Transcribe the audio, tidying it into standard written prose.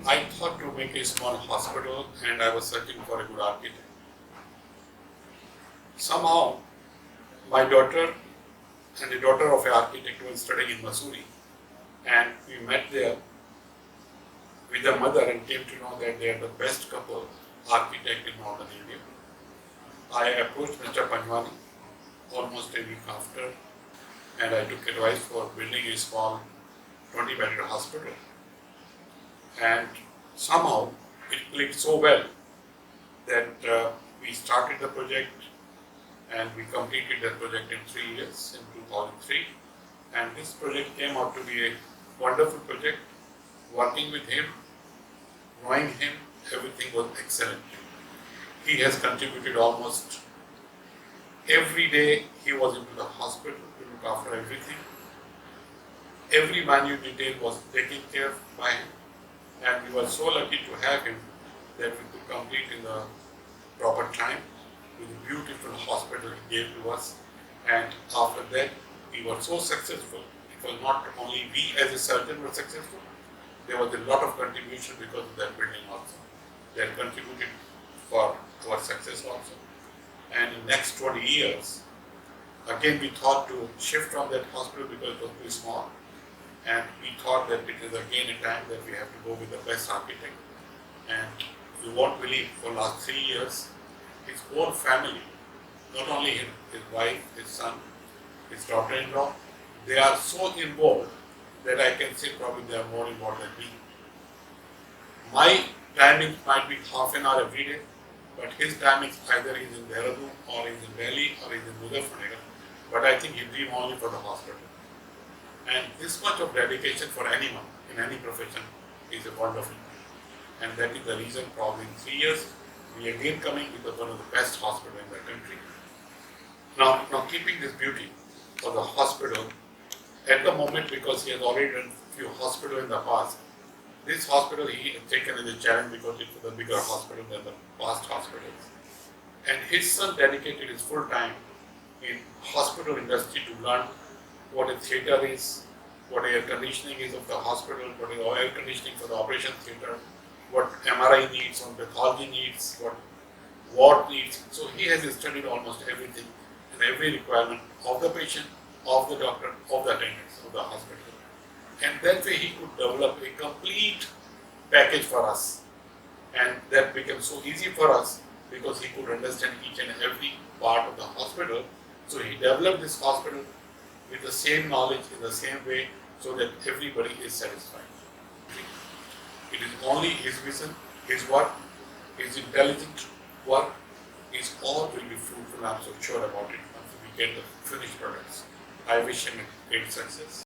I thought to make a small hospital and I was searching for a good architect. Somehow, my daughter and the daughter of an architect was studying in Missouri, and we met there with the mother and came to know that they are the best couple architect in northern India. I approached Mr. Panjwani almost a week after, and I took advice for building a small 20-bedded hospital. And somehow it clicked so well that we started the project and we completed that project in 3 years, in 2003. And this project came out to be a wonderful project. Working with him, knowing him, everything was excellent. He has contributed almost every day. He was into the hospital to look after everything. Every minute detail was taken care of by him. And we were so lucky to have him that we could complete in the proper time with a beautiful hospital he gave to us. And after that, we were so successful. It was not only we as a surgeon were successful, there was a lot of contribution because of that building also. That contributed for our success also. And in the next 20 years, again we thought to shift from that hospital because it was too small. And we thought that it is again a time that we have to go with the best architect. And you won't believe, for the last 3 years, his whole family, not only his wife, his son, his daughter-in-law, they are so involved that I can say probably they are more involved than me. My timing might be half an hour every day, but his timings either is in Dehradun or is in Delhi or is in Muzaffarnagar. But I think he dream only for the hospital. And this much of dedication for anyone in any profession is a wonderful thing. And that is the reason probably in 3 years we are again coming with one of the best hospitals in the country. Now keeping this beauty of the hospital at the moment, because he has already done a few hospitals in the past, this hospital he has taken as a challenge because it was a bigger hospital than the past hospitals. And his son dedicated his full time in hospital industry to learn what a theatre is, what air conditioning is of the hospital, what is air conditioning for the operation theatre, what MRI needs, what pathology needs, what ward needs. So he has studied almost everything and every requirement of the patient, of the doctor, of the attendants of the hospital. And that way he could develop a complete package for us. And that became so easy for us because he could understand each and every part of the hospital. So he developed this hospital with the same knowledge in the same way so that everybody is satisfied. It is only his vision, his work, his intelligent work, is all will be fruitful. I'm so sure about it once we get the finished products. I wish him a great success.